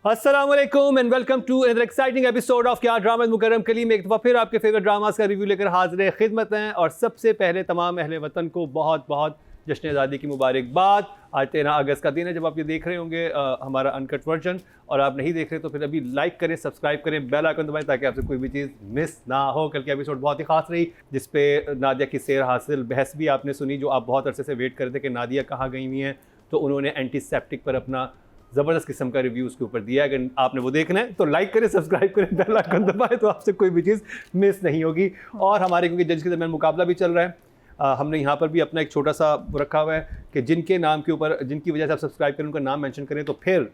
अस्सलामुअलैकुम and welcome to another exciting episode of क्या drama Mukarram Kaleem. एक दफ़ा फिर आपके फेवरेट ड्रामास का रिव्यू लेकर हाजिर खिदमत हैं। और सबसे पहले तमाम अहले वतन को बहुत बहुत जश्न आज़ादी की मुबारकबाद। आज 13 अगस्त का दिन है जब आप ये देख रहे होंगे हमारा अनकट वर्जन। और आप नहीं देख रहे तो फिर अभी लाइक करें, सब्सक्राइब करें, बेल आइकन दबाएं ताकि आपसे कोई भी चीज़ मिस ना हो। कल की एपिसोड बहुत ही खास रही जिसपे नादिया की सेर हासिल बहस भी आपने सुनी, जो आप बहुत अरसे से वेट कर रहे थे कि नादिया कहाँ गई हुई हैं। तो उन्होंने एंटीसेप्टिक पर अपना ज़बरदस्त किस्म का रिव्यू उसके ऊपर दिया है। अगर आपने वो देखना है तो लाइक करें, सब्सक्राइब करें, बेल आइकन दबाएं तो आपसे कोई भी चीज़ मिस नहीं होगी। और हमारे क्योंकि जज के दरमियान मुकाबला भी चल रहा है, हमने यहाँ पर भी अपना एक छोटा सा रखा हुआ है कि जिनके नाम के ऊपर, जिनकी वजह से आप सब्सक्राइब करें, उनका नाम मेंशन करें, तो फिर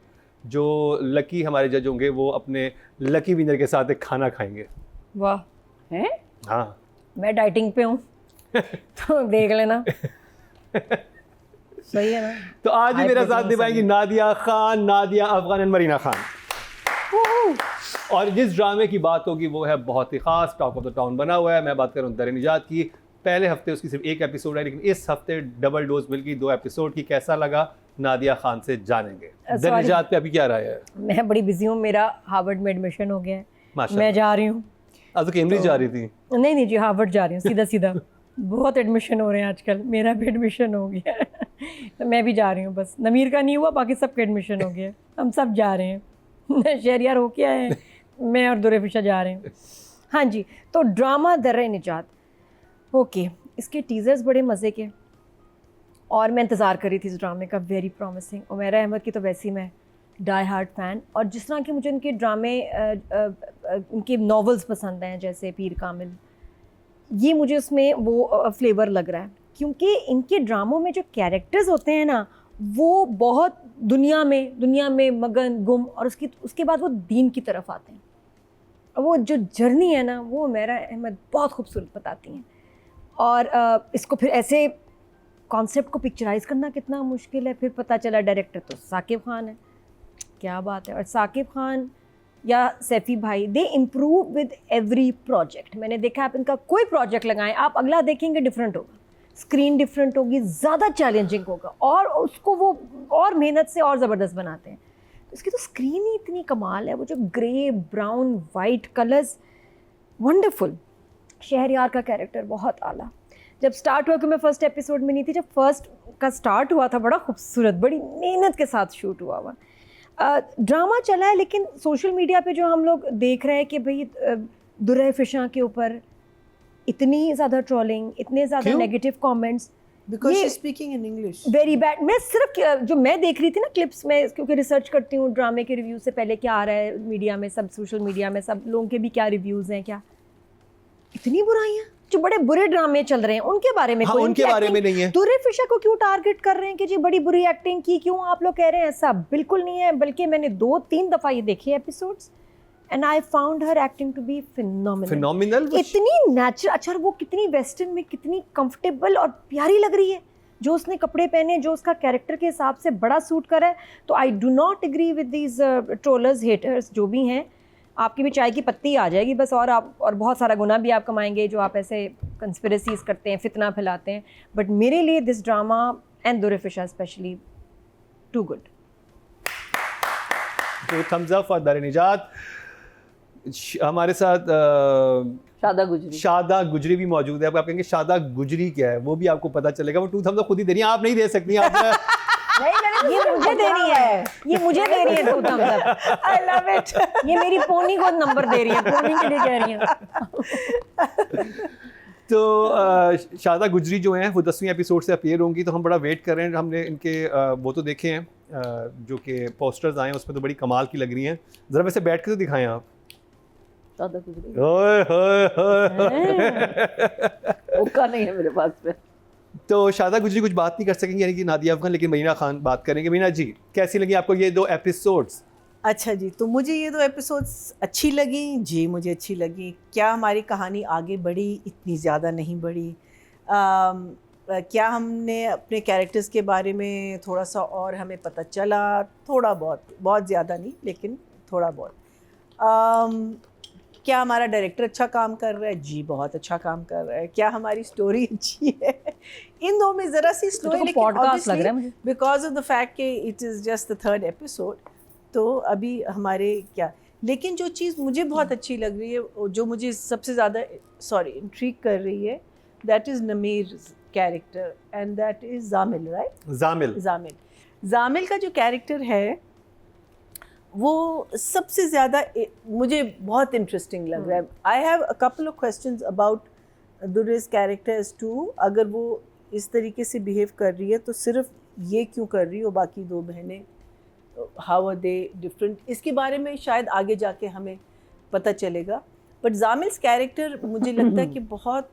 जो लकी हमारे जज होंगे वो अपने लकी विनर के साथ एक खाना खाएंगे। वाह है। हाँ, मैं डाइटिंग पे हूँ तो देख लेना। सही है ना। तो आज भी मेरा साथ निभाएंगी नादिया खान, नादिया अफगान एंड मरीना खान। और जिस ड्रामे की बात होगी वो है बहुत ही खास, टॉक ऑफ द टाउन बना हुआ है। मैं बात कर रहा हूँ दर निजात की। पहले हफ्ते उसकी सिर्फ एक एपिसोड है, लेकिन इस हफ्ते डबल डोज मिल गई 2 एपिसोड की। कैसा लगा नादिया खान से जानेंगे। दर निजात पे अभी क्या राय है? मैं बड़ी बिजी हूँ, मेरा हार्वर्ड में एडमिशन हो गया है, माशाल्लाह। मैं जा रही हूँ। आज तो कैम्ब्रिज जा रही थी? नहीं जी, हार्वर्ड जा रही हूँ सीधा सीधा। बहुत एडमिशन हो रहे हैं आजकल, मेरा भी एडमिशन हो गया है तो मैं भी जा रही हूँ। बस नमीर का नहीं हुआ, बाकी सबका एडमिशन हो गया है। हम सब जा रहे हैं। शहरियार हो के आए हैं, मैं और दुरेफिशा जा रहे हैं। हाँ जी, तो ड्रामा दर्रे निजात, ओके, इसके टीज़र्स बड़े मज़े के और मैं इंतज़ार कर रही थी इस ड्रामे का। Very promising. उमैरा अहमद की तो वैसे ही मैं डाई हार्ट फ़ैन, और जिस तरह के मुझे उनके ड्रामे, उनके नॉवेल्स पसंद हैं, जैसे पीर कामिल, ये मुझे उसमें वो फ्लेवर लग रहा है। क्योंकि इनके ड्रामों में जो कैरेक्टर्स होते हैं ना, वो बहुत दुनिया में मगन गुम, और उसके बाद वो दीन की तरफ आते हैं। और वो जो जर्नी है ना, वो उमैरा अहमद बहुत खूबसूरत बताती हैं। और इसको फिर ऐसे कॉन्सेप्ट को पिक्चराइज़ करना कितना मुश्किल है। फिर पता चला डायरेक्टर तो साकिब खान है, क्या बात है। और साकिब खान या सैफ़ी भाई, दे इम्प्रूव विद एवरी प्रोजेक्ट। मैंने देखा, आप इनका कोई प्रोजेक्ट लगाएं, आप अगला देखेंगे डिफरेंट होगा, स्क्रीन डिफरेंट होगी, ज़्यादा चैलेंजिंग होगा, और उसको वो और मेहनत से और ज़बरदस्त बनाते हैं। इसकी तो स्क्रीन ही इतनी कमाल है, वो जो grey, brown, white colours, wonderful. Shahryar का कैरेक्टर बहुत आला। जब स्टार्ट हुआ, कि मैं फर्स्ट एपिसोड में नहीं थी, जब फर्स्ट का स्टार्ट हुआ था, बड़ा खूबसूरत, बड़ी मेहनत के साथ शूट हुआ ड्रामा चला है। लेकिन सोशल मीडिया पे जो हम लोग देख रहे हैं कि भाई दुरेफिशा के ऊपर इतनी ज़्यादा ट्रोलिंग, इतने ज़्यादा negative comments, because she speaking in English very bad. मैं सिर्फ जो मैं देख रही थी ना क्लिप्स में, क्योंकि रिसर्च करती हूँ ड्रामे के रिव्यू से पहले, क्या आ रहा है मीडिया में, सब सोशल मीडिया में, सब लोगों के भी क्या रिव्यूज़ हैं, क्या इतनी बुराइयाँ। जो बड़े बुरे ड्रामे चल रहे हैं उनके बारे में, हाँ, उनके बारे में नहीं है। दुरेफिशा को क्यों टारगेट कर रहे हैं कि जी बड़ी बुरी एक्टिंग की, क्यों आप लोग कह रहे हैं? ऐसा बिल्कुल नहीं है। बल्कि मैंने 2-3 दफ़ा ये देखे episodes, and I found her acting to be phenomenal. इतनी नेचुरल। अच्छा, वो कितनी वेस्टर्न में कितनी कंफर्टेबल और प्यारी लग रही है, जो उसने कपड़े पहने, जो उसका कैरेक्टर के हिसाब से बड़ा सूट कर रहा है। तो I do not agree with these trollers, haters जो भी हैं। आपकी भी चाय की पत्ती आ जाएगी बस, और आप और बहुत सारा गुना भी आप कमाएंगे जो आप ऐसे कंस्पिरेसीज करते हैं, फितना फैलाते हैं। बट मेरे लिए this drama and Durefishan specially too good. तो thumbs up for Dar Nijaat. हमारे साथ शादा गुजरी भी मौजूद है। आप कहेंगे शादा गुजरी क्या है, वो भी आपको पता चलेगा। वो 2 थम्स अप खुद ही दे रही हैं, आप नहीं दे सकती हैं। आप ये मुझे दे रही है, ये मुझे दे रही है 2 thumbs up। I love it। ये मेरी पोनी को नंबर दे रही है, पोनी के लिए कह रही है। तो शादा गुजरी जो हैं वो 10वीं एपिसोड से अपीयर होंगी, तो हम बड़ा वेट कर रहे हैं। हमने इनके वो तो देखे हैं जो कि पोस्टर्स आए हैं, उसमें तो बड़ी कमाल की लग रही हैं। ज़रा वैसे बैठ के तो दिखाएं आप। ओए होए मौका नहीं है मेरे पास में। तो शादा गुजरी कुछ बात नहीं कर सकेंगे, यानी कि नादिया अफगान, लेकिन मरीना खान बात करेंगे। मरीना जी, कैसी लगी आपको ये 2 एपिसोड्स? अच्छा जी, तो मुझे ये 2 एपिसोड्स अच्छी लगी जी, मुझे अच्छी लगी। क्या हमारी कहानी आगे बढ़ी? इतनी ज़्यादा नहीं बढ़ी। क्या हमने अपने कैरेक्टर्स के बारे में थोड़ा सा और हमें पता चला? थोड़ा बहुत, बहुत ज़्यादा नहीं, लेकिन थोड़ा बहुत। क्या हमारा डायरेक्टर अच्छा काम कर रहा है? जी बहुत अच्छा काम कर रहा है। क्या हमारी स्टोरी अच्छी है? इन 2 में ज़रा सी स्लो है, लेकिन पॉडकास्ट लग रहा है मुझे, बिकॉज ऑफ द फैक्ट कि it is just the 3rd episode. तो अभी हमारे क्या, लेकिन जो चीज़ मुझे बहुत अच्छी लग रही है, जो मुझे सबसे ज़्यादा इंट्रीग कर रही है, that is Nameer character and that is Jamil, right? Jamil का जो कैरेक्टर है वो सबसे ज़्यादा मुझे बहुत इंटरेस्टिंग लग रहा है. I have a couple of questions about Durre's character as to, अगर वो इस तरीके से बिहेव कर रही है तो सिर्फ ये क्यों कर रही हो, बाकी दो बहनें हाउ आर दे डिफरेंट, इसके बारे में शायद आगे जाके हमें पता चलेगा. बट जामिल्स कैरेक्टर मुझे लगता है कि बहुत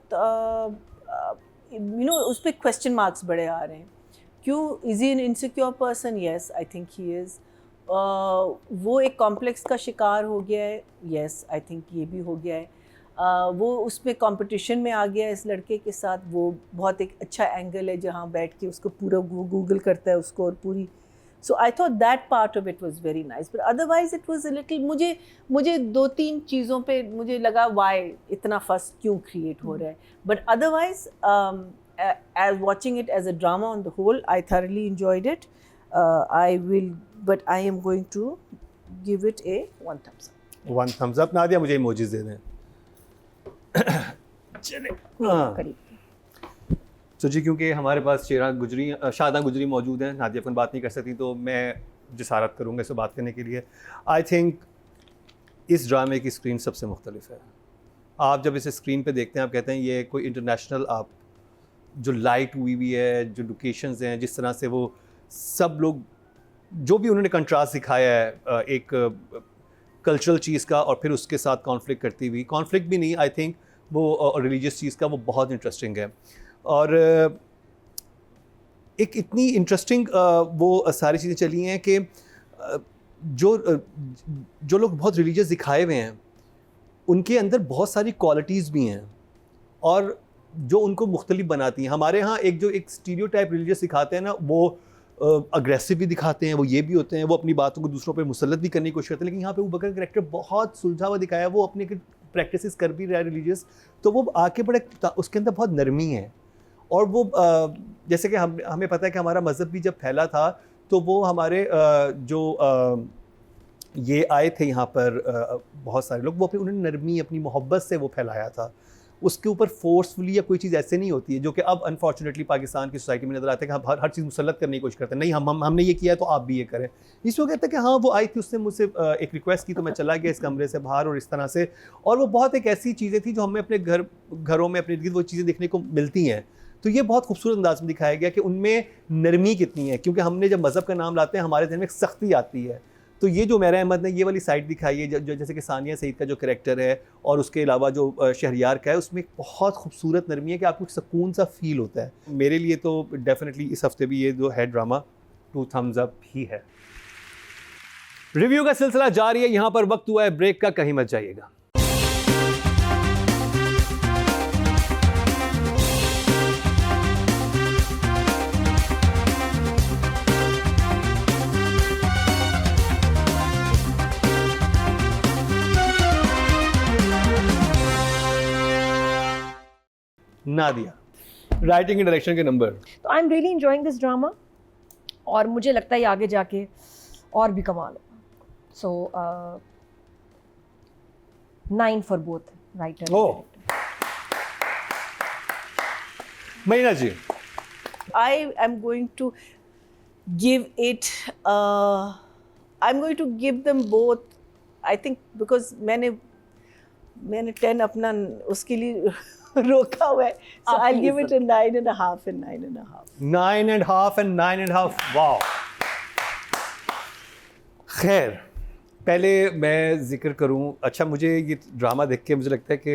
उस पर क्वेश्चन मार्क्स बड़े आ रहे हैं. क्यों? Is he N insecure person? Yes, I think he is. वो एक कॉम्प्लेक्स का शिकार हो गया है. येस, आई थिंक ये भी हो गया है. वो उसमें कंपटीशन में आ गया है इस लड़के के साथ. वो बहुत एक अच्छा एंगल है जहाँ बैठ के उसको पूरा गूगल करता है उसको और पूरी. So I thought that part of it was very nice, but otherwise it was a little, मुझे 2-3 चीज़ों पे मुझे लगा वाई इतना फस क्यों क्रिएट हो रहा है. But otherwise as watching it as a drama on the whole, I thoroughly enjoyed it. But I am going to give it a 1 thumbs up. 1 thumbs up. Nadia मुझे इमोजीज दे दें. चले तो जी, क्योंकि हमारे पास शादा गुजरी मौजूद हैं, नादिया अपन बात नहीं कर सकती, तो मैं जिसारत करूँगा इससे बात करने के लिए. आई थिंक इस ड्रामे की स्क्रीन सबसे मुख्तलिफ है. आप जब इसे स्क्रीन पे देखते हैं आप कहते हैं ये कोई इंटरनेशनल, आप जो लाइट हुई भी है, जो लोकेशंस हैं, जिस तरह से वो सब लोग जो भी उन्होंने कंट्रास्ट दिखाया है एक कल्चरल चीज़ का और फिर उसके साथ कॉन्फ्लिक्ट करती हुई, कॉन्फ्लिक्ट भी नहीं, आई थिंक वो रिलीजियस चीज़ का, वो बहुत इंटरेस्टिंग है. और एक इतनी इंटरेस्टिंग वो सारी चीज़ें चली हैं कि जो लोग बहुत रिलीजियस दिखाए हुए हैं उनके अंदर बहुत सारी क्वालिटीज़ भी हैं और जो उनको मुख्तलिफ बनाती हैं. हमारे यहाँ एक स्टीरियोटाइप रिलीजियस दिखाते हैं ना, वो अग्रेसिव भी दिखाते हैं, वो ये भी होते हैं, वो अपनी बातों को दूसरों पे मुसल्लत भी करने की कोशिश करते हैं. लेकिन यहाँ पे वो बकर कैरेक्टर बहुत सुलझा हुआ दिखाया है. वो अपने प्रैक्टिसेस कर भी रहा है रिलीजियस, तो वो आके बड़े उसके अंदर बहुत नरमी है. और वो जैसे कि हमें पता है कि हमारा मज़हब भी जब फैला था तो वो हमारे ये आए थे यहाँ पर बहुत सारे लोग, वो अपनी उन्होंने नरमी अपनी मोहब्बत से वो फैलाया था. उसके ऊपर फोर्सफुली या कोई चीज़ ऐसे नहीं होती है जो कि अब अनफॉर्चुनेटली पाकिस्तान की सोसाइटी में नज़र आता है कि हम हर चीज़ मुसल्लत करने की कोशिश करते हैं. नहीं, हमने ये किया तो आप भी ये करें. इसमें कहता है कि हाँ वो आई थी, उसने मुझसे एक रिक्वेस्ट की तो मैं चला गया इस कमरे से बाहर और इस तरह से. और वो बहुत एक ऐसी चीज़ें थी जो हमें अपने घरों में अपने इर्द गिर्द वो चीज़ें देखने को मिलती हैं. तो ये बहुत खूबसूरत अंदाज में दिखाया गया कि उनमें नरमी कितनी है, क्योंकि हमने जब मज़हब का नाम लाते हैं हमारे ज़हन में एक सख्ती आती है. तो ये जो मेरा अहमद ने ये वाली साइड दिखाई है, जो जैसे कि सानिया सईद का जो करैक्टर है और उसके अलावा जो शहरियार का है, उसमें एक बहुत खूबसूरत नरमी है कि आपको सुकून सा फील होता है. मेरे लिए तो डेफिनेटली इस हफ्ते भी ये जो है ड्रामा 2 thumbs up ही है. रिव्यू का सिलसिला जारी है. यहाँ पर वक्त हुआ है ब्रेक का, कहीं मत जाइएगा. नादिया, राइटिंग एंड डायरेक्शन के नंबर. तो I am really enjoying this drama और मुझे लगता है आगे जाके और भी कमाल होगा. सो 9 फॉर बोथ राइटर. ओह, महीना जी. I am going to give it. I'm going to give them both. I think because मैंने 10 अपना उसके लिए रोका हुआ है. So I'll give it a 9.5 and 9.5. 9.5 and 9.5. वाह. खैर, पहले मैं जिक्र करूं, अच्छा मुझे ये ड्रामा देख के मुझे लगता है कि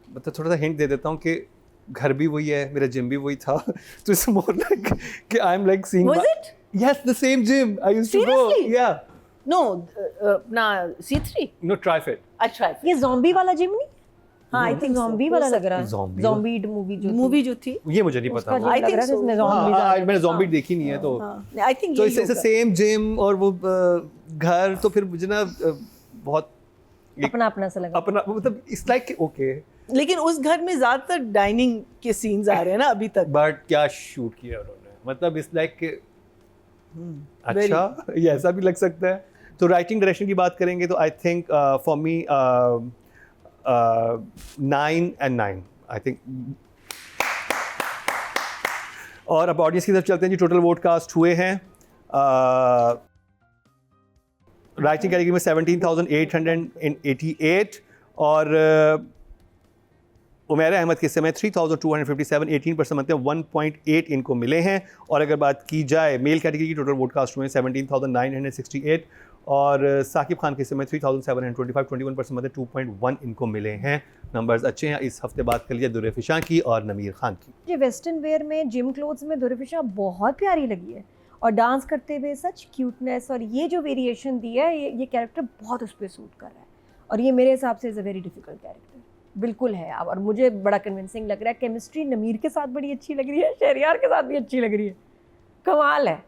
मतलब थोड़ा सा हिंट दे देता हूं कि घर भी वही है, मेरा जिम भी वही था. तो इट्स मोर लाइक कि I am like seeing. Was it? Yes, the same gym I used to go. Seriously? Yeah. No, ना C3. No, TriFit. I tried. ये ज़ॉम्बी वाला जिम नहीं? हाँ, I think ज़ॉम्बी so. वाला लग रहा है. Zombie? ज़ॉम्बीड मूवी जो थी. ये मुझे नहीं पता. उसका I जिम लग think रहा है so. जिसमें zombies आ रहे हैं. मैंने ज़ॉम्बी देखी नहीं है तो. हाँ, I think तो यही इट्स होगा. सेम जिम और वो घर, तो फिर मुझे ना बहुत अपना सा लगा. अपना मतलब इट्स लाइक ओके. लेकिन उस घर में ज़्यादातर डाइनिंग के सीन्स आ रहे हैं ना अभी तक. बट क्या शूट किया उन्होंने, मतलब इट्स लाइक अच्छा, ये ऐसा भी लग सकता है। तो राइटिंग डायरेक्शन की बात करेंगे तो I think for me 9 and 9 I think. और अब ऑडियंस की तरफ चलते हैं जी। टोटल वोट कास्ट हुए हैं राइटिंग कैटेगरी में 17,888 और उमैर अहमद के समय 3,257, 18% मतलब 1.8 इनको मिले हैं। और अगर बात की जाए मेल कैटेगरी की, टोटल वोट कास्ट हुए हैं 17,968 और साकिब खान के समय 3,725, 21% मतलब 2.1 इनको मिले हैं। नंबर्स अच्छे हैं। इस हफ्ते बात कर लीजिए दुर्रफिशा की और नमीर खान की। ये वेस्टर्न वेयर में जिम क्लोथ्स में दुर्रफिशा बहुत प्यारी लगी है और डांस करते हुए सच क्यूटनेस, और ये जो वेरिएशन दिया है ये कैरेक्टर बहुत उस पर सूट कर रहा है और ये मेरे हिसाब से is a very difficult character बिल्कुल है। अब और मुझे बड़ा कन्विंसिंग लग रहा है। केमिस्ट्री नमीर के साथ बड़ी अच्छी लग रही है, शहरियार के साथ भी अच्छी लग रही है, कमाल है।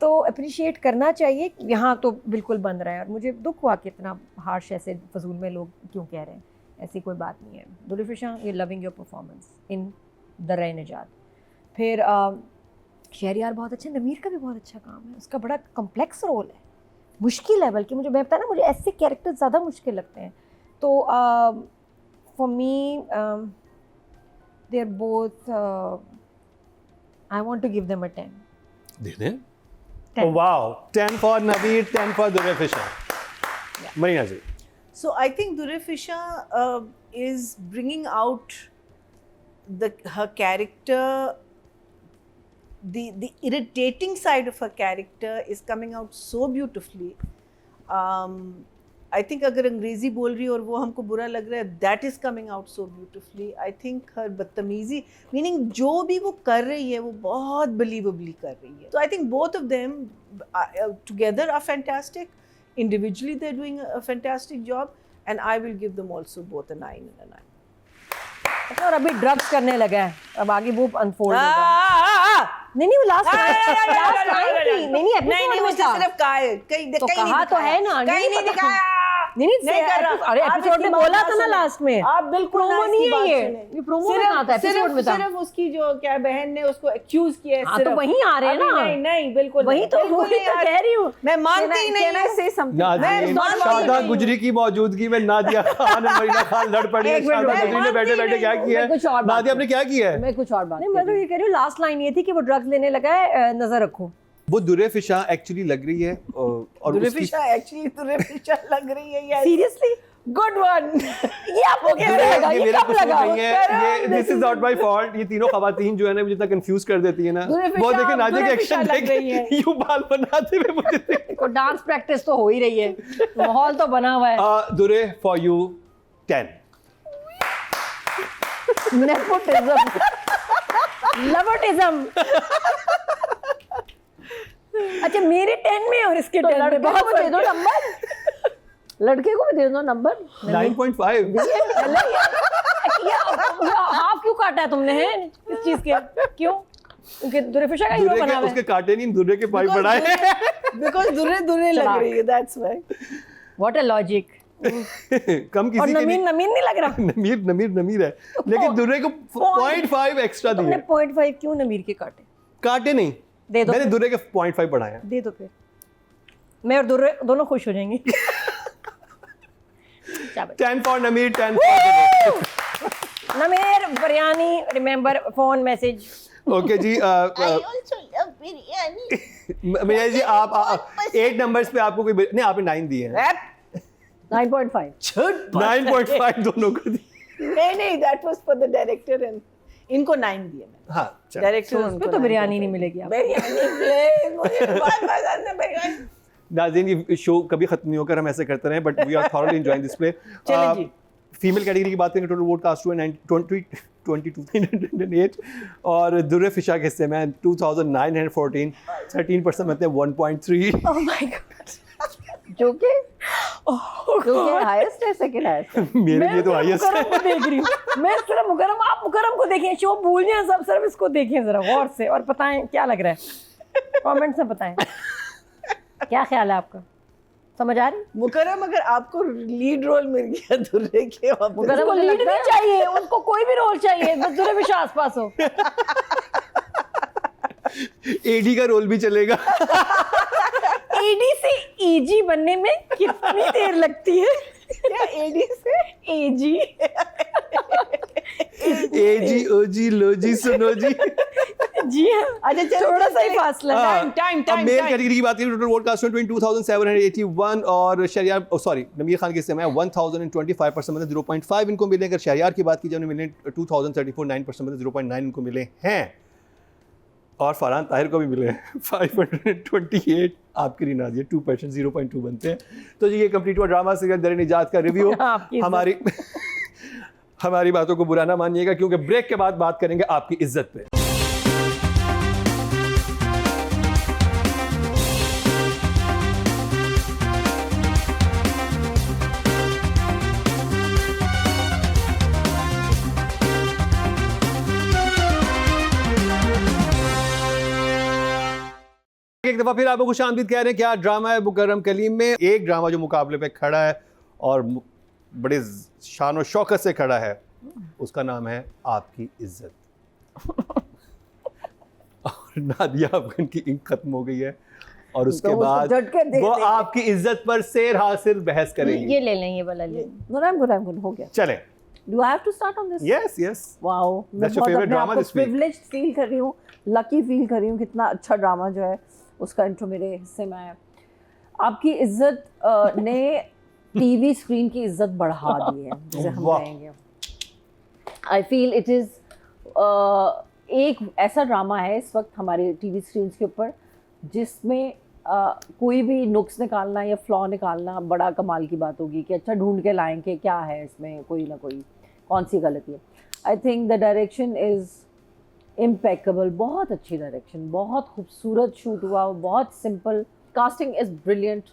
तो अप्रिशिएट करना चाहिए। यहाँ तो बिल्कुल बन रहा है और मुझे दुख हुआ कि इतना हार्श ऐसे फजूल में लोग क्यों कह रहे हैं। ऐसी कोई बात नहीं है। दुर्रफिशा, ये लविंग योर परफॉर्मेंस इन दर्रा निजात। फिर शहरियार बहुत अच्छा, नमीर का भी बहुत अच्छा काम है। उसका बड़ा कम्प्लेक्स रोल है, मुश्किल है। बल्कि मुझे मैं पता ना, मुझे ऐसे कैरेक्टर ज़्यादा मुश्किल लगते हैं। तो for me they are both, I want to give them a 10। दे दें? 10. Wow, 10 for Naveer, 10 for Durefishan. Marina ji. So I think Durrafisha is bringing out her character. The irritating side of her character is coming out so beautifully. I think अगर अंग्रेजी बोल रही है और वो हमको बुरा लग रहा है, that is coming out so beautifully. I think her बदतमीजी, meaning जो भी वो कर रही है वो बहुत believably कर रही है. So I think both of them together are fantastic. Individually they're doing a fantastic job and I will give them also both a 9 and a 9. और अभी ड्रग्स करने लगा है, अब आगे वो अनफोल्ड होगा। नहीं वो लास्ट नहीं नहीं उसने सिर्फ कहा है, कहीं तो कहा तो है ना, कहीं नहीं दिखाया। नहीं कर रहा। अरे एपिसोड में बोला था ना लास्ट में। आप बिल्कुल प्रोमो नहीं है ये प्रोमो में कहा था, एपिसोड में था। सिर्फ उसकी जो क्या बहन ने उसको एक्यूज किया है। हाँ तो वहीं आ रहे हैं ना। नहीं बिल्कुल वही तो कह रही हूँ। मैं मानती ही नहीं हूँ। शादा गुजरी की मौजूदगी में नादिया खान और मरीना खान लड़ पड़ी। शादा गुजरी ने बैठे बैठे क्या किया है? नादिया आपने क्या किया है? मैं कुछ और बात नहीं, मैं तो ये कह रही हूँ लास्ट लाइन ये थी कि वो ड्रग्स लेने लगा है, नजर रखो। वो दुर्रफिशा एक्चुअली लग रही है और दुर्रफिशा एक्चुअली दुर्रफिशा लग रही है यार। Seriously good one. ये आपको क्या लगा? ये कब लगा? ये this is not my fault. ये तीनों खवातीन जो है ना मुझे इतना कंफ्यूज कर देती है ना। वो देखे नादिया के एक्शन देखे, यूं बाल बनाते हुए मुझे को डांस प्रैक्टिस तो हो ही रही है, माहौल तो बना हुआ है। दुरे फॉर यू 10। नेपोटिज्म, लवर्टिज्म। अच्छा मेरे 10 में और इसके 10 में बहुत दे दो नंबर। लड़के को भी दे दो नंबर 9.5। हाफ क्यों काटा है तुमने है इस चीज के? क्यों? क्योंकि दुर्रफिशा का हीरो बना है। उसके काटे नहीं, दुर्रे के पाइप बढ़ाए। बिकॉज़ दुर्रे लग रही है, that's why. What a logic. कम किसी और के नमीर नहीं लग रहा। नमीर है, लेकिन दुर्रे को 0.5 एक्स्ट्रा दिए। 0.5 क्यों नमीर के काटे नहीं? दे दो, मैंने दुर्रे के 0.5 बढ़ाया। दे दो फिर, मैं और दुर्रे दोनों खुश हो जाएंगे। 10 फॉर नमीर, 10 for Namir. Biryani, remember phone message. Okay ji. I also love biryani. भैया जी आप 8 नंबर्स पे आपको कोई नहीं, आपने 9 दिए हैं। 9.5 9.5 दोनों को दिए। नहीं that was for the director and इनको 9 दिए मैंने। हाँ डायरेक्टर उसपे तो बिरयानी नहीं मिलेगी आपको। बिरयानी प्लीज, मुझे बहुत पसंद है बिरयानी। नाज़रीन ये शो कभी खत्म नहीं होकर हम ऐसे करते रहे, but we are thoroughly enjoying this play. चलिए जी। फीमेल कैटेगरी की बात करें, टोटल वोट कास्ट हुए 22,908 और दुर्रफिशा के हिस्से में 2,914, 13% मतलब 1.3। ओह माय गॉड, जो कि हाईएस्ट है, सेकंड हाईएस्ट। मेरे लिए तो हाईएस्ट है। मुकरम को देख रही हूँ मैं, सिर्फ मुकरम, आप मुकरम को देखें, शो भूल जाएं सब, सिर्फ इसको देखें जरा गौर से और बताएं क्या लग रहा है, कमेंट्स में बताएं क्या ख्याल है आपका, समझ आ रही? मुकरम अगर आपको लीड रोल मिल गया दुर्रे के, मुकरम को लीड नहीं चाहिए, उनको कोई भी रोल चाहिए, बस दुर्रे विश्वास पास हो। एडी का रोल भी चलेगा। एडी से एजी बनने में कितनी देर लगती है? क्या एडी से एजी? एजी ओजी लोजी सुनो जी। जी हाँ, अच्छा चलो थोड़ा सा ही फासला। टाइम अब मेल कैटेगरी की बात करें, टोटल वोट कास्ट 2781 और शहरियार सॉरी नमीर खान के समय 1025% मतलब 0.5 इनको मिले। अगर शहरियार की बात की जाए उन्हें मिले 2034 9% मतलब 0.9 इनको मिले हैं। और फरहान ताहिर को भी मिले हैं 528, आपके लिए नाजिया 2% 0.2 बनते हैं। तो जी ये कंप्लीट हुआ ड्रामा सीरियल दर निजात का रिव्यू। हमारी बातों को बुरा ना मानिएगा, क्योंकि ब्रेक के बाद बात करेंगे आपकी इज्जत पे। एक दफा फिर आपको खुशामदीद कह रहे हैं। क्या ड्रामा है मुकर्रम कलीम में? एक ड्रामा जो मुकाबले पे खड़ा है और बड़े शान और शौकत से खड़ा है, उसका नाम है आपकी इज्जत। और नादिया अफगान की इंक खत्म हो गई है और उसके बाद वो आपकी इज्जत पर शेर हासिल बहस करेंगी। ये ले लें, ये वाला ले। गुड हो गया। चलें। Do I have to start on this? Yes, yes. Wow. That's your favorite drama this week. Privileged feel कर रही हूँ, lucky feel कर रही हूँ, कितना अच्छा ड्रामा जो है उसका इंट्रो मेरे हिस्से में आया। आपकी इज्जत ने टीवी स्क्रीन की इज्जत बढ़ा दी है, जिसे हम कहेंगे। आई फील इट इज़ एक ऐसा ड्रामा है इस वक्त हमारे टीवी स्क्रीन के ऊपर जिसमें कोई भी नुक्स निकालना या फ्लॉ निकालना बड़ा कमाल की बात होगी कि अच्छा ढूंढ के लाएंगे क्या है इसमें, कोई ना कोई कौन सी गलती है। I think the direction is impeccable, बहुत अच्छी डायरेक्शन, बहुत खूबसूरत शूट हुआ, बहुत simple, casting is brilliant.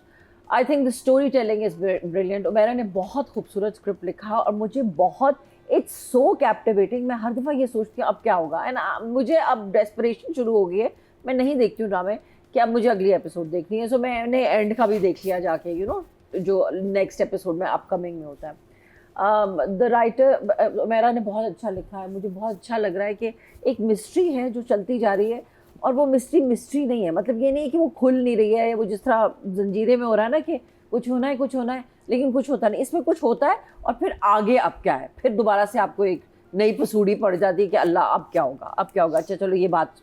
I think the story telling is brilliant. Umaira ने बहुत खूबसूरत स्क्रिप्ट लिखा और मुझे बहुत, इट्स सो कैप्टिवेटिंग। मैं हर दफ़ा ये सोचती हूँ अब क्या होगा, एंड मुझे अब डेस्परेशन शुरू हो गई है। मैं नहीं देखती हूँ ड्रामे कि अब मुझे अगली एपिसोड देखनी है, सो मैंने एंड का भी देख लिया जाके, यू नो, जो नेक्स्ट एपिसोड में अपकमिंग में होता है। द राइटर मेरा ने बहुत अच्छा लिखा है। मुझे बहुत अच्छा लग रहा है कि एक मिस्ट्री है जो चलती जा रही है और वो मिस्ट्री नहीं है, मतलब ये नहीं है कि वो खुल नहीं रही है, वो जिस तरह जंजीरे में हो रहा है ना कि कुछ होना है लेकिन कुछ होता नहीं। इसमें कुछ होता है और फिर आगे अब क्या है, फिर दोबारा से आपको एक नई पसूड़ी पड़ जाती है कि अल्लाह अब क्या होगा। अच्छा चलो ये बात,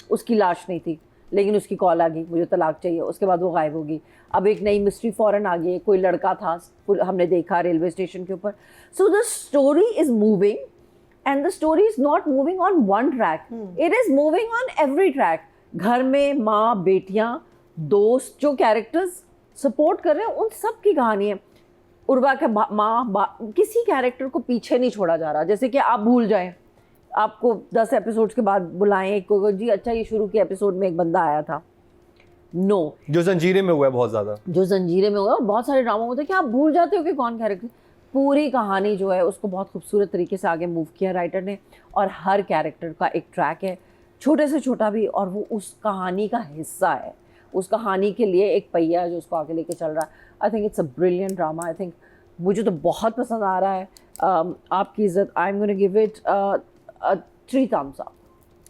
उसकी लाश नहीं थी लेकिन उसकी कॉल आ गई, मुझे तलाक चाहिए, उसके बाद वो गायब होगी। अब एक नई मिस्ट्री फ़ौरन आ गई, कोई लड़का था हमने देखा रेलवे स्टेशन के ऊपर। So the story is moving and the story is not moving on one track, it is moving on every track. घर में माँ, बेटियाँ, दोस्त, जो कैरेक्टर्स सपोर्ट कर रहे हैं उन सब की कहानी है। उर्वा के माँ, किसी कैरेक्टर को पीछे नहीं छोड़ा जा रहा। जैसे कि आप भूल जाएं, आपको 10 एपिसोड्स के बाद बुलाएं एक को, जी अच्छा ये शुरू के एपिसोड में एक बंदा आया था, नो, जो जंजीरे में हुआ है बहुत ज़्यादा, जो जंजीरे में हुआ है, बहुत सारे ड्रामा होते हैं कि आप भूल जाते हो कि कौन कैरेक्टर। पूरी कहानी जो है उसको बहुत खूबसूरत तरीके से आगे मूव किया राइटर ने, और हर कैरेक्टर का एक ट्रैक है, छोटे से छोटा भी, और वो उस कहानी का हिस्सा है, उस कहानी के लिए एक पहिया है जो उसको आगे लेके चल रहा है। I think it's a brilliant drama. I think मुझे तो बहुत पसंद आ रहा है। आपकी इज्जत, I am gonna give it 3 thumbs up.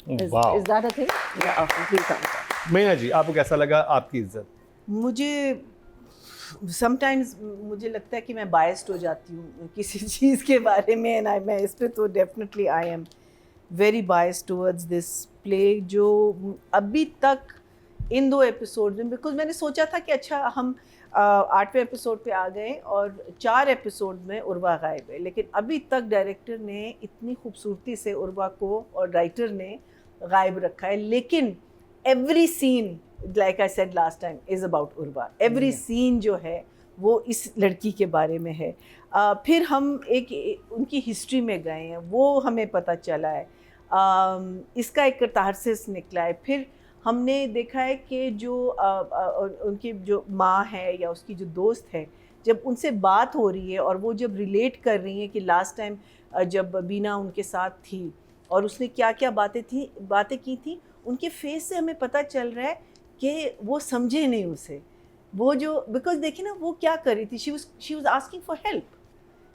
Is that a thing? Yeah, 3 thumbs up. मैना जी, आपको कैसा लगा आपकी इज्जत? मुझे समटाइम्स मुझे लगता है कि मैं बायस्ड हो जाती हूँ किसी चीज़ के बारे में, एंड मैं इस पे तो definitely I am very biased towards this play, जो अभी तक इन 2 एपिसोड में, बिकॉज मैंने सोचा था कि अच्छा हम 8वें एपिसोड पे आ गए और 4 एपिसोड में उर्वा गायब है, लेकिन अभी तक डायरेक्टर ने इतनी खूबसूरती से उर्वा को और राइटर ने गायब रखा है। लेकिन every scene, like I said last time, is about Urwa. Every scene जो है वो इस लड़की के बारे में है। फिर हम एक उनकी हिस्ट्री में गए हैं, वो हमें पता चला है, इसका एक कैथारसिस निकला है। फिर हमने देखा है कि जो उनकी जो माँ है या उसकी जो दोस्त है, जब उनसे बात हो रही है और वो जब रिलेट कर रही है कि लास्ट टाइम जब बीना उनके साथ थी और उसने क्या क्या बातें की थी, उनके फेस से हमें पता चल रहा है कि वो समझे नहीं उसे। वो जो, बिकॉज देखिए ना वो क्या कर रही थी, she was asking for help,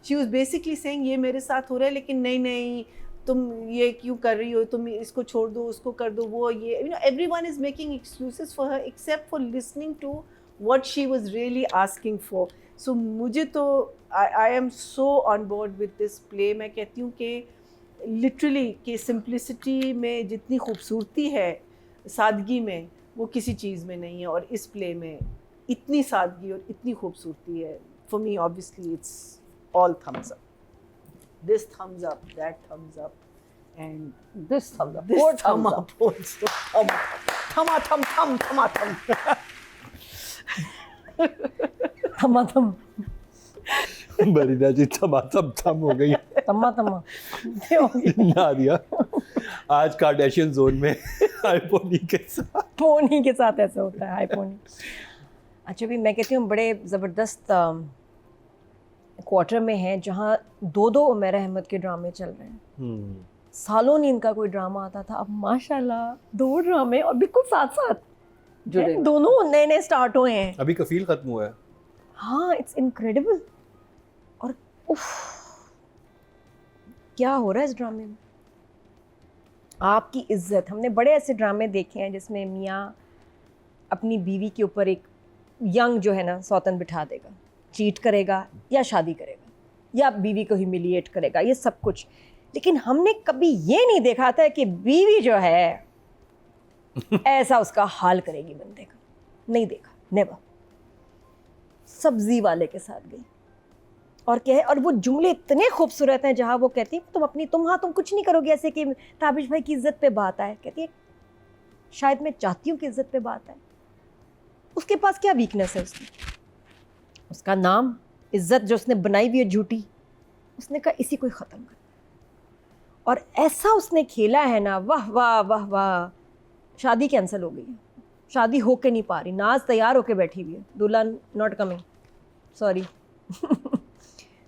she was basically saying ये मेरे साथ हो रहा है, लेकिन नहीं तुम ये क्यों कर रही हो, तुम इसको छोड़ दो, उसको कर दो, वो ये, you know, everyone is making excuses for her except for listening to what she was really asking for. So मुझे तो I am so on board with this play. मैं कहती हूँ कि literally कि simplicity में जितनी खूबसूरती है सादगी में, वो किसी चीज़ में नहीं है, और इस प्ले में इतनी सादगी और इतनी खूबसूरती है. For me, obviously, it's all thumbs up. This thumbs up, that thumbs up, and This thumbs up. this Four thumb thumbs up also. Thumb. थमा बरीना जी थम हो गई. ये हो गया। नादिया आज कार्डेशियन जोन में आईपोनी के साथ. पोनी के साथ ऐसा होता है, हाई पोनी. अच्छा, भी मैं कहती हूँ बड़े ज़बरदस्त क्वार्टर में हैं जहाँ दो उमैर अहमद के ड्रामे चल रहे हैं. सालों नहीं इनका कोई ड्रामा आता था, अब माशाल्लाह 2 ड्रामे और बिल्कुल साथ साथ जुड़े. दोनों नए स्टार्ट हुए हैं. अभी कफील खत्म हुआ है. हाँ, इट्स इनक्रेडिबल. और उफ, क्या हो रहा है इस ड्रामे में. आपकी इज्जत, हमने बड़े ऐसे ड्रामे देखे हैं जिसमें मियाँ अपनी बीवी के ऊपर एक यंग जो है ना सौतन बिठा देगा, चीट करेगा या शादी करेगा या बीवी को ह्यूमिलिएट करेगा, ये सब कुछ. लेकिन हमने कभी ये नहीं देखा था कि बीवी जो है ऐसा उसका हाल करेगी बंदे का. नहीं देखा, नेवर. सब्जी वाले के साथ गई और कहे, और वो जुमले इतने खूबसूरत हैं जहाँ वो कहती है तुम कुछ नहीं करोगे ऐसे कि ताबिश भाई की इज्जत पे बात आए. कहती है शायद मैं चाहती हूँ कि इज्जत पे बात आए. उसके पास क्या वीकनेस है उसका नाम इज्जत जो उसने बनाई हुई है झूठी, उसने कहा इसी को ही ख़त्म कर. और ऐसा उसने खेला है ना, वाह वाह वाह वाह. शादी कैंसिल हो गई है, शादी होके नहीं पा रही. नाज तैयार होके बैठी हुई है, दूल्हा नॉट कमिंग, सॉरी.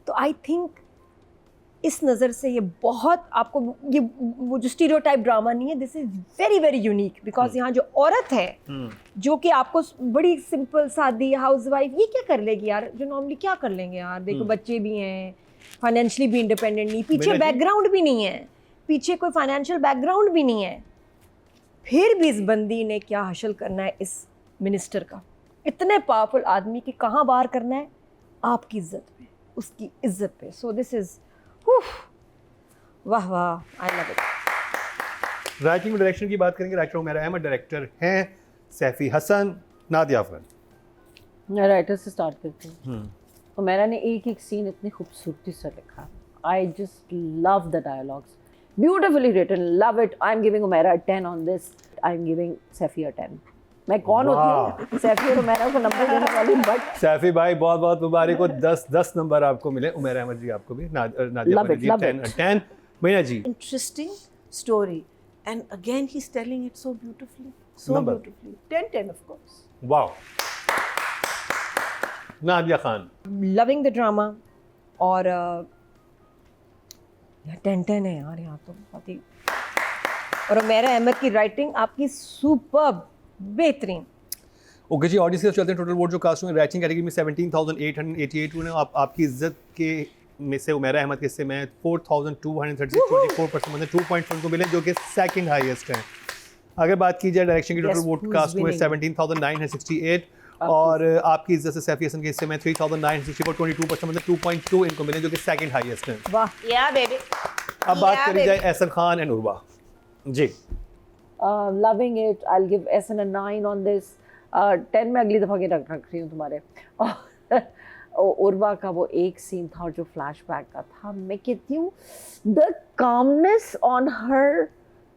तो आई थिंक इस नज़र से ये बहुत आपको ये वो जो स्टीरियोटाइप ड्रामा नहीं है, this is very very unique. Because यहाँ जो औरत है जो कि आपको बड़ी सिंपल सादी हाउस वाइफ, ये क्या कर लेगी यार, जो नॉर्मली क्या कर लेंगे यार. देखो बच्चे भी हैं, फाइनेंशियली भी इंडिपेंडेंट नहीं, पीछे बैकग्राउंड भी नहीं है, पीछे कोई फाइनेंशियल बैकग्राउंड भी नहीं है. फिर भी इस बंदी ने क्या हासिल करना है इस मिनिस्टर का, इतने पावरफुल आदमी की कहाँ बाहर करना है, आपकी इज्जत पे, उसकी इज्जत पे. सो दिस इज़ वाह वाह, I love it. Writing direction की बात करेंगे. राइटर उमैर अहमद, डायरेक्टर हैं सैफी हसन, नादिया अफगान. मैं राइटर से स्टार्ट करती हूँ. उमैरा ने एक सीन इतनी खूबसूरती से लिखा. I just love the dialogues, beautifully written, love it. I am giving Umaira 10 on this. I am giving Saifi 10. मैं कौन होती हूँ सैफी और उमैरा को नंबर देने वाली, बट सैफी भाई बहुत बहुत मुबारक हो. 10 नंबर आपको मिले. उमैर अहमद जी आपको भी. नादिया Love it, जी love 10. Meena ji Interesting story, and again he's telling it so beautifully, so Number. beautifully. 10 of course. Wow. Nadia Khan, loving the drama. और 10 है यार यहाँ तो बहुत ही. और उमैरा अहमद की राइटिंग आपकी सुपर्ब, बेहतरीन. ओके जी. ऑडियंस के साथ चलते हैं. टोटल वोट जो कास्ट हुए राइटिंग कैटेगरी में 17,888 हुए. आपकी इज्जत के में से उमैरा अहमद के हिस्से में 4,236, 24% मतलब 2 पॉइंट्स उनको मिले, जो कि सेकंड हाईएस्ट हैं. अगर बात की जाए डायरेक्शन की, total Yes, vote who is cast हुए winning? 17,968. और आपकी इज्जत से सैफी हसन के हिस्से में 3,964, 22% मतलब 2.2 इनको मिले, जो कि सेकंड हाईएस्ट हैं. वाह. Yeah, baby. अब बात Yeah, करी जाए baby. Ehsan Khan and Urwa ji. loving it. I'll give SN a 9 on this. 10 में अगली दफ़ा के रख रही हूँ तुम्हारे. और उर्वा का वो एक सीन था जो फ्लैशबैक का था, मैं कहती हूँ द कामनेस ऑन हर.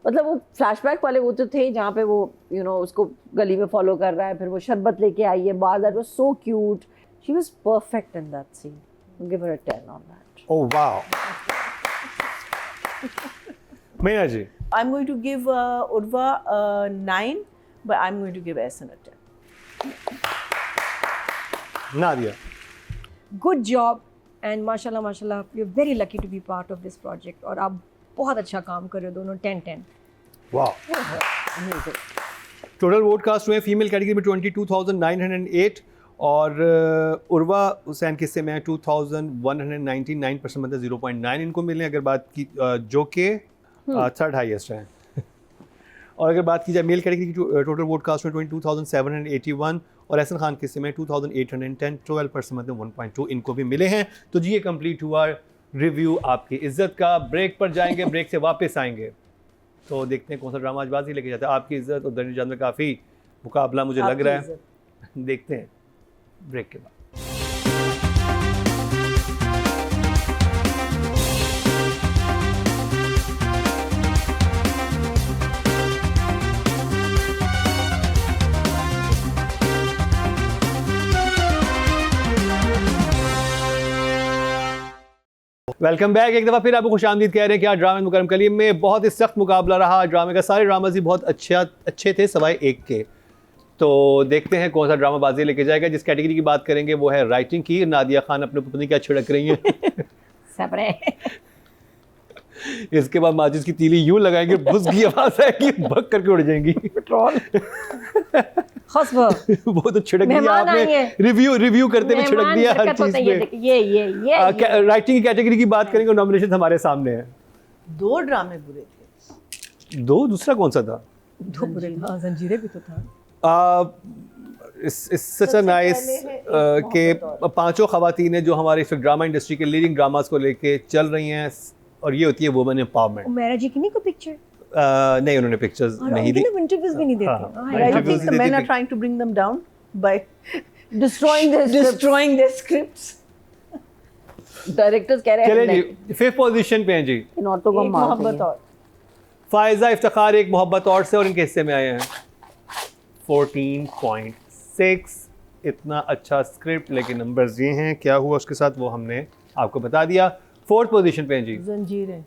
मतलब वो फ्लैशबैक वाले वो तो थे जहाँ पे वो उसको गली में फॉलो कर रहा है, फिर वो शरबत लेके आई है बाहर. That was so cute. She was perfect in that scene. Give her a 10 on that. Oh wow. Meena ji. I'm going to give Urva a 9, but I'm going to give Ehsan a 10. Nadia. Good job and माशाल्लाह माशाल्लाह, we are very lucky to be part of this project. और आप बहुत अच्छा काम कर रहे हो दोनों. 10. वाओ. टोटल वोट कास्ट हुए फीमेल कैटेगरी में 22,908 और उर्वा हुसैन के हिस्से में है 2199% मतलब 0.9 इनको मिले। अगर बात की जो कि थर्ड हाईएस्ट है। और अगर बात की जाए मेल कैटेगरी की टोटल वोट कास्ट में 22,781 और एहसन खान के हिस्से में 2,810 12% मतलब 1.2 इनको भी मिले हैं। तो जी ये कंप्लीट हुआ रिव्यू आपकी इज्जत का। ब्रेक पर जाएंगे, ब्रेक से वापस आएंगे तो देखते हैं कौन सा ड्रामा आज बाजी लेके जाता है। आपकी इज्जत और दरिया जान में काफ़ी मुकाबला मुझे लग रहा है, देखते हैं ब्रेक के बाद। Welcome back. एक दफ़ा फिर आपको खुशामदीद कह रहे हैं कि आज ड्रामा मुकरम कलीम में बहुत ही सख्त मुकाबला रहा। ड्रामे का सारे ड्रामाज ही बहुत अच्छे थे सिवाय एक के। तो देखते हैं कौन सा ड्रामा बाजी लेके जाएगा। जिस कैटेगरी की बात करेंगे वो है राइटिंग की। नादिया खान अपने पत्नी क्या छिड़क रही हैं सबरे इसके बाद माचिस की तीली यूं लगाएंगे, बुस की आवाज आएगी, भग करके उड़ जाएंगी। पेट्रोल वो तो छिड़क दिया आपने, रिव्यू करते हुए छिड़क दिया हर चीज पे। ये राइटिंग की कैटेगरी की बात करेंगे, नॉमिनेशन हमारे सामने है। 2 ड्रामे बुरे थे। 2? दूसरा कौन सा था? 2 बुरे थे। जंजीरें भी तो था। सच नाइस के 5 खवातीन है जो हमारे इस ड्रामा इंडस्ट्री के लीडिंग ड्रामास को लेके चल रही हैं और ये होती है वुमेन एम्पावरमेंट। उमेरा जी की नहीं कोई पिक्चर? नहीं, उन्होंने पिक्चर्स नहीं दी। इंटरव्यूज भी नहीं देते। I think the men are trying to bring them down by destroying their scripts. Directors कह रहे चले हैं जी 5th पोजीशन पे हैं जी। इन औरतों को एक मार मोहब्बत और फायजा इफ्तिखार एक मोहब्बत और से और इनके हिस्से में आए हैं 14.6। इतना अच्छा स्क्रिप्ट लेकिन नंबर्स ये हैं। क्या हुआ उसके साथ वो हमने आपको बता दिया। 4th पोजीशन पे हैं जी जंजीरें।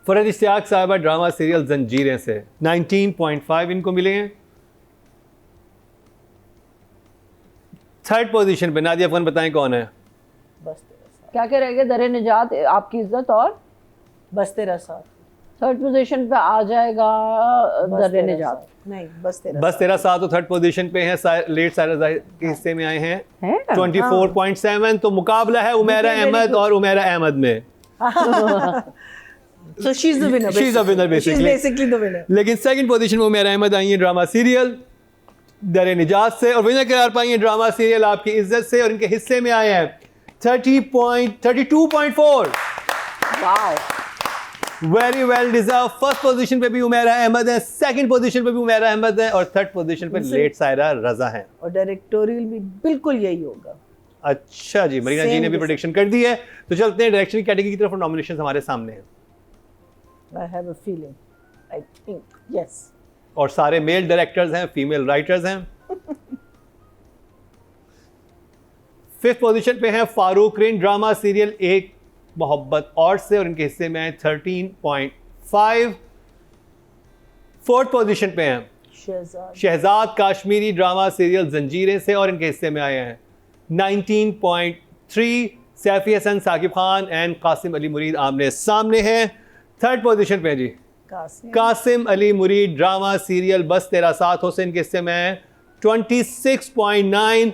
फरहत इश्तियाक साहिबा ड्रामा सीरियल जंजीरें से 19.5 इनको मिले हैं। 3rd पोजीशन पे नादिया अफगान बताएं कौन है? बस तेरा साथ। क्या कह रहे दर निजात आपकी इज्जत और बस तेरा साथ। 3rd पोजीशन पे आ जाएगा बस दर तेरा निजात। साथ। नहीं, बस तेरा बस तेरा साथ। तो 3rd पोजीशन पे है। लेट सारा के हिस्से में आए हैं 24.7। तो मुकाबला है उमेरा अहमद और उमेरा अहमद में। So she's the winner. She's the winner basically. She's basically the winner. लेकिन 2nd पोजीशन में उमेरा अहमद आई है ड्रामा सीरियल दर निजात से और विनर करार पाई है ड्रामा सीरियल आपकी इज्जत से और इनके हिस्से में आए हैं 32.4। Wow, very well deserve. 1st position पे भी उमेरा अहमद है, 2nd पोजीशन पे भी उमेरा अहमद है और 3rd पोजीशन पे लेट सायरा रजा है। और डायरेक्टोरियल भी बिल्कुल यही होगा। अच्छा जी, मरीना जी ने भी प्रेडिक्शन कर दी है। तो चलते हैं डायरेक्शन की कैटेगरी की तरफ और नॉमिनेशन हमारे सामने हैं। I have a feeling. I think yes. और सारे मेल डायरेक्टर्स हैं, फीमेल राइटर्स हैं। 5th पोजीशन पे है फारूक रिन ड्रामा सीरियल एक मोहब्बत और से और इनके हिस्से में है 13.5। 4th पोजीशन पे हैं शहजाद। शहजाद काश्मीरी ड्रामा सीरियल जंजीरें से और इनके हिस्से में आए हैं 19.3। सैफी हसन, साकिब खान एंड कासिम अली मुरीद आमने सामने हैं। 3rd पोजीशन पे है जी कासिम अली मुरीद ड्रामा सीरियल बस तेरा साथ हो से इनके हिस्से में है 26.9।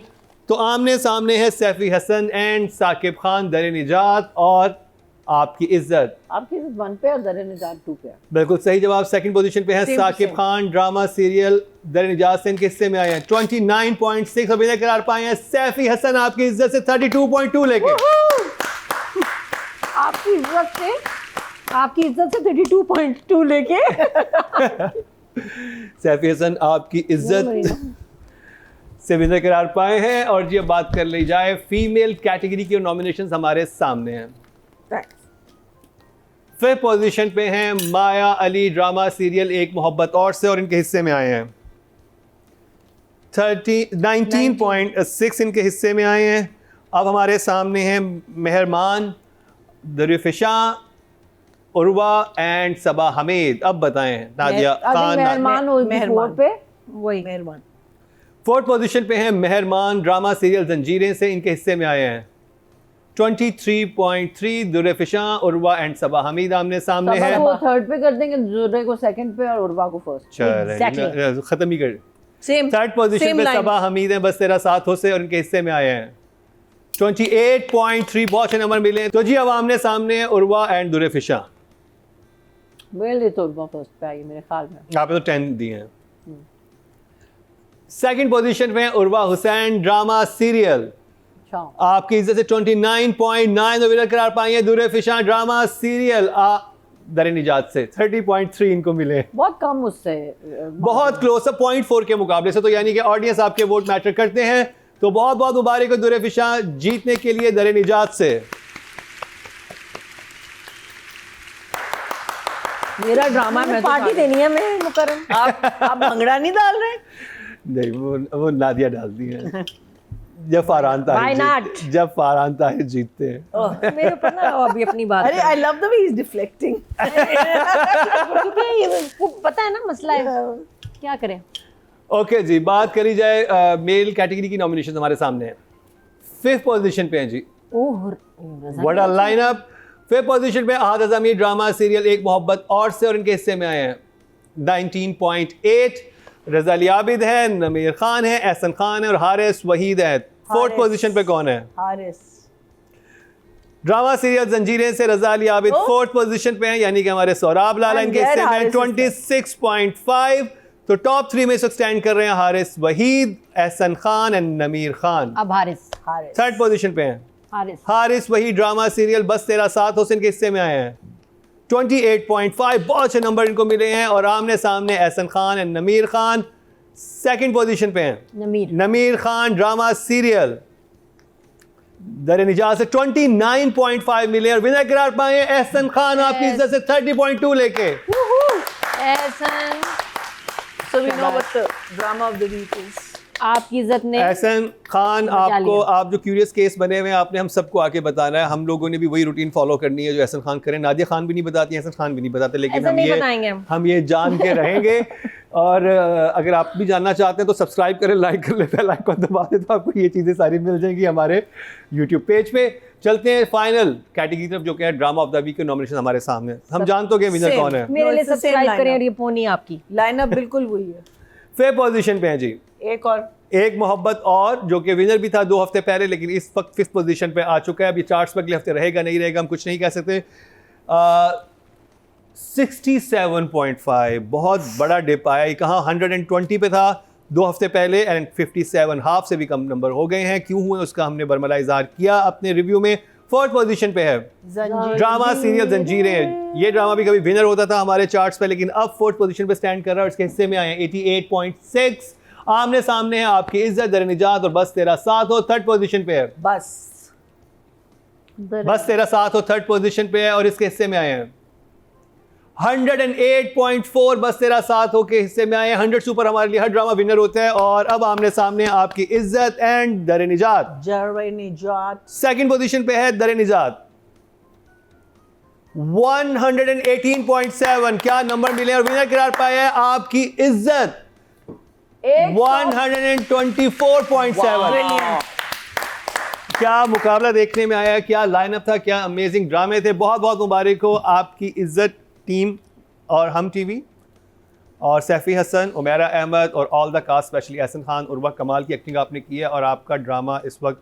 तो आमने सामने है सैफी हसन एंड साकिब खान दर निजात और आपकी इज्जत। 1 पे और दर निजात 2 पे। बिल्कुल सही जवाब। 2nd पोजीशन पे है Same to Sakib same. Khan drama serial Dar Nijaat से इनके हिस्से में आए हैं 29.6 और विनर करार पाए हैं सैफी हसन आपकी इज्जत से 32.2 लेके। आपकी इज्जत से 32.2 लेके सैफी हसन आपकी इज्जत से विनर करार पाए हैं। और जी अब बात कर ली जाए फीमेल कैटेगरी की और नॉमिनेशंस हमारे सामने हैं। 5th पोजीशन पे हैं माया अली ड्रामा सीरियल एक मोहब्बत और से और इनके हिस्से में आए हैं 19.6 इनके हिस्से में आए हैं। अब हमारे सामने हैं मेहरमान, दरिफिशा, उर्वा एंड सबा हमीद। अब बताएं नादिया खान। मेहरमान हो मेहरमान। पे वही मेहरबान। 4th पोजीशन पे हैं मेहरमान ड्रामा सीरियल जंजीरें से इनके हिस्से में आए हैं 23.3। दुरफिशा, उर्वा एंड सबा हमीद आमने सामने है। वो 3rd पे कर देंगे, जुर्रे को 2nd पे और उर्वा को 1st। चलें खत्म ही कर। Same. थर्ड पोजीशन Same पे line. सबा हमीद हैं बस तेरा साथ हो से और इनके हिस्से में आए हैं 28.3 बहुत अच्छे नंबर मिले हैं। तो जी अब आमने सामने है उर्वा एंड दुरे फिशा। मेरे लिए तो उर्वा फर्स्ट पे आई मेरे ख्याल में। आपने तो 10 दिए हैं। सेकंड पोजीशन पे है उर्वा हुसैन ड्रामा सीरियल, अच्छा आपकी इज्जत से 29.9 विनर करार पाई है दुरे फिशा ड्रामा सीरियल दर निजात से 30.3 इनको मिले। बहुत कम उससे बहुत क्लोज है 0.4 के मुकाबले से, तो यानी कि ऑडियंस आपके वोट मैटर करते हैं। तो बहुत बहुत मुबारक हो दुरे फिशा जीतने के लिए दर निजात से। मेरा ड्रामा मैं तो पार्टी देनी है मैं मुकरम। आप भंगड़ा नहीं डाल रहे? नहीं वो नादिया डालती हैं जब फारहान Why not? ताहिर जब फारहान ताहिर जीतते हैं। मेरे ऊपर ना अभी अपनी बात अरे I love the way he is deflecting. क्योंकि ये पता है ना मसला है, क्या करें। ओके जी, बात करी जाए मेल कैटेगरी की नॉमिनेशन हमारे सामने है। 5th पोजीशन पे हैं जी, oh what a lineup. 5th position पे अहाद अज़मी ड्रामा सीरियल एक मोहब्बत और से और इनके हिस्से में आए हैं 19.8। रज़ा अली आबिद है, नमीर खान है, एहसन खान है और हारिस वहीद है। 4th हारिस। पोजीशन पे कौन है? हारिस। ड्रामा सीरियल जंजीरें से रज़ा अली आबिद 4th पोजीशन पे हैं, यानी कि हमारे सौराब लाला I'm इनके glad हिस्से में हारिस is 26.5। तो टॉप 3 में स्टैंड कर रहे हैं हारिस वहीद, एहसन खान एंड नमीर खान। अब हारिस। 3rd पोजीशन पे हैं हारिस हारिस वहीद ड्रामा सीरियल बस तेरा साथ हुसैन के हिस्से में आए हैं 28.5, बहुत अच्छे नंबर इनको मिले हैं। और आमने सामने एहसन खान एंड नमीर खान 2nd पोजीशन पे हैं। नमीर खान ड्रामा सीरियल दर निजात से 29.5 मिले और विनर करार पाए हैं एहसन खान आपकी इज्जत से 30.2 लेके। Ehsan, So we know what the drama of the week is. आपकी इज्जत ने एहसन खान बचा आपको, लिया। आप जो क्यूरियस केस बने हुए हैं आपने हम सबको आके बताना है। हम लोगों ने भी वही रूटीन फॉलो करनी है जो एहसन खान करें। नादिया खान भी नहीं बताती, एहसन खान भी नहीं बताते, लेकिन ऐसा हम नहीं ये बताएंगे हम ये जान के रहेंगे। और अगर आप भी जानना चाहते हैं तो सब्सक्राइब करें, लाइक कर ले, बेल आइकन दबा दें तो आपको ये चीज़ें सारी मिल जाएंगी हमारे यूट्यूब पेज पे। चलते हैं फाइनल कैटेगरी तरफ जो कि है ड्रामा ऑफ द वीक के नॉमिनेशन हमारे सामने। हम जान तो गए विनर Same. कौन है। मेरे No, लिए it's the same सब्सक्राइब करें lineup. और ये पोनी आपकी। लाइनअप बिल्कुल वही है। 5th पोजीशन पे है जी एक और एक मोहब्बत और, जो कि विनर भी था 2 हफ्ते पहले, लेकिन इस वक्त 5th पोजीशन पे आ चुका है। अभी चार्ट्स पे अगले हफ्ते रहेगा नहीं रहेगा हम कुछ नहीं कह सकते। 67.5 बहुत बड़ा डिप आया। ये कहाँ 120 पे था 2 हफ्ते पहले एंड 57 हाफ से भी कम नंबर हो गए हैं। क्यों हुए उसका हमने बरमला इज़हार किया अपने रिव्यू में। 4th पोजीशन पे है ड्रामा सीरियल जंजीरें। ये ड्रामा भी कभी विनर होता था हमारे चार्ट्स पे, लेकिन अब 4th पोजीशन पे स्टैंड कर रहा है और इसके हिस्से में आए हैं 88.6। आमने सामने है आपकी इज्जत दर निजात और बस तेरा साथ हो 3rd पोजीशन पे है। बस बस तेरा साथ हो 3rd पोजीशन पे है और इसके हिस्से में आए हैं 108.4। बस तेरा साथ हो के हिस्से में आए हैं। 100 सुपर हमारे लिए हर ड्रामा विनर होता है। और अब आमने सामने आपकी इज्जत एंड दर निजात। जर निजात 2nd पोजीशन पे है दर निजात 118.7। क्या नंबर मिले और विनर करार पाया है आपकी इज्जत 124.7। क्या मुकाबला देखने में आया, क्या लाइनअप था, क्या अमेजिंग ड्रामे थे। बहुत बहुत मुबारक हो आपकी इज्जत टीम और हम टीवी और सैफी हसन, उमेरा अहमद और all the cast, specially Ehsan Khan. Urwa कमाल की एक्टिंग आपने की है और आपका ड्रामा इस वक्त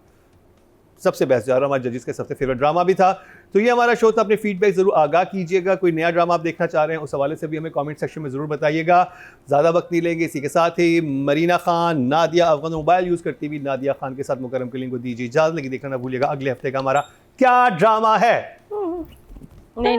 सबसे बेस्ट जा रहा है, हमारे जजेस के सबसे फेवरेट ड्रामा भी था। तो ये हमारा शो था। अपने फीडबैक ज़रूर आगाह कीजिएगा। कोई नया ड्रामा आप देखना चाह रहे हैं उस हवाले से भी हमें कमेंट सेक्शन में ज़रूर बताइएगा। ज़्यादा वक्त नहीं लेंगे। इसी के साथ ही मरीना खान, नादिया अफगान मोबाइल यूज़ करती हुई नादिया खान के साथ मुकरम कलीम को दीजिए इजाज़त। लेकिन देखना ना भूलिएगा अगले हफ्ते का हमारा क्या ड्रामा है। नहीं